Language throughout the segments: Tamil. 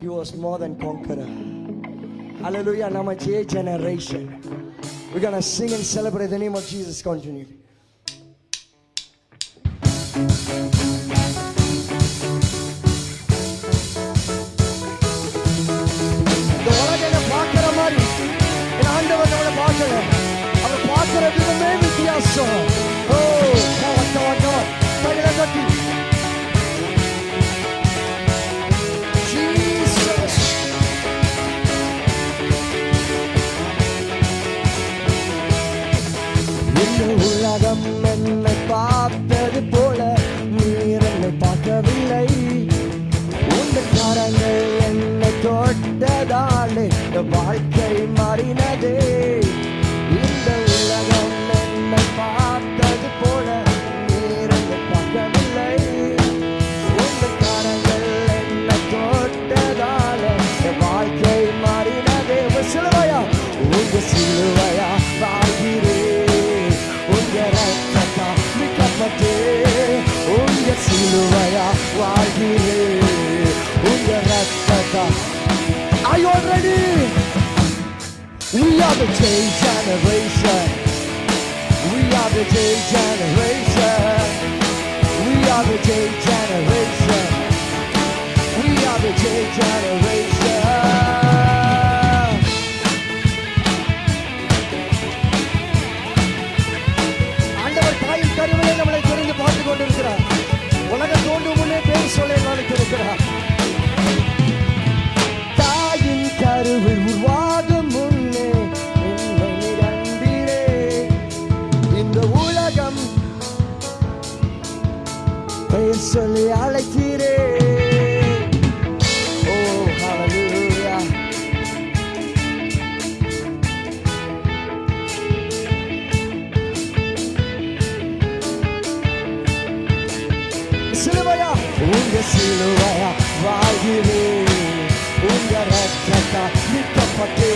He was more than conqueror. Hallelujah. Now my J generation. We're going to sing and celebrate the name of Jesus continually. இந்த உலகில பார்க்கிற மாதிரி என் ஆண்டவர் நம்மளை பார்க்கல. அவர் பார்க்கிற விதமே வித்தியாசம். ஓ கவனம் கையில தட்டி உலகம் என்னை பார்த்தது போல நீர் என்னை பார்க்கவில்லை. உங்கள் கரங்கள் என்னை தொட்டதாலே வாழ்க்கை மாறினதே. இந்த உலகம் என்னை பார்த்தது போல நீர் என்னை பார்க்கவில்லை. உங்கள் கரங்கள் என்னை தொட்டதாலே வாழ்க்கை மாறினதே. சிலுவையா உங்க சிலுவையா வாழ்கிறேன். உங்க சிலுவையா வாழ்கிறேன். உங்க ரத்தத்தா. Are you all ready? We are the J generation. We are the J generation. We are the J generation. We are the J generation. கருவிலே நம்மளை தெரிந்து பார்த்து கொண்டிருக்கிறார். உலகம் தோன்றும் முன்னே பேர் சொல்ல நினைத்திருக்கிறார். தாயின் கருவில் உருவாகும் முன்னே என்னை அன்பிலே இந்த உலகம் பெயர் சொல்லி அழைக்கிறேன். ஓ ஹல்லேலூயா. சிலுவையா உங்க சிலுவையா வாழ்கிறேன். உங்க ரத்தத்தா மீட்கப்பட்டே.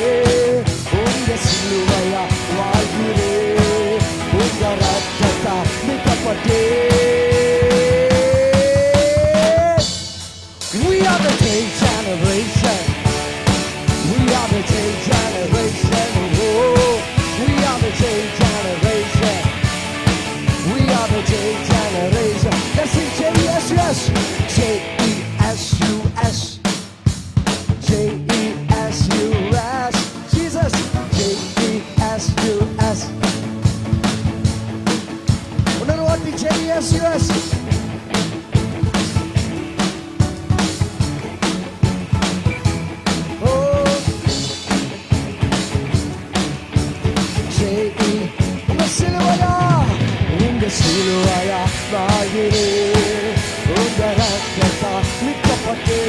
உங்க சிலுவையா வாழ்கிறேன். உங்க ரத்தத்தா மீட்கப்பட்டே. We are the J generation. We are the J generation. Oh, we are the J generation. We are the J generation. Let's sing J-E-S-U-S. J-E-S-U-S. J-E-S-U-S. Jesus. J-E-S-U-S. Another one, J-E-S-U-S. Oh. J-E. உங்க சிலுவையா வாழ்கிறேன். உங்க ரத்தத்தா மீட்கப்பட்டே.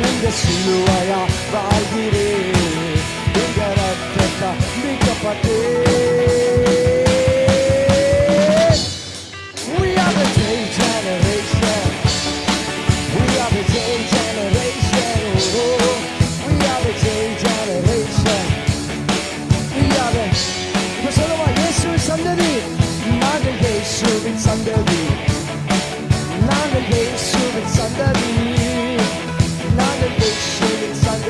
உங்க சிலுவையா வாழ்கிறேன். உங்க ரத்தத்தா மீட்கப்பட்டே. We are the J generation. We are the J generation. Oh, we are the J generation. We are the இயேசுவின் சந்ததி. நாங்கள் இயேசுவின் சந்ததி. நாங்கள் இயேசுவின் சந்ததி. நாங்கள் இயேசுவின் சந்ததி.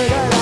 J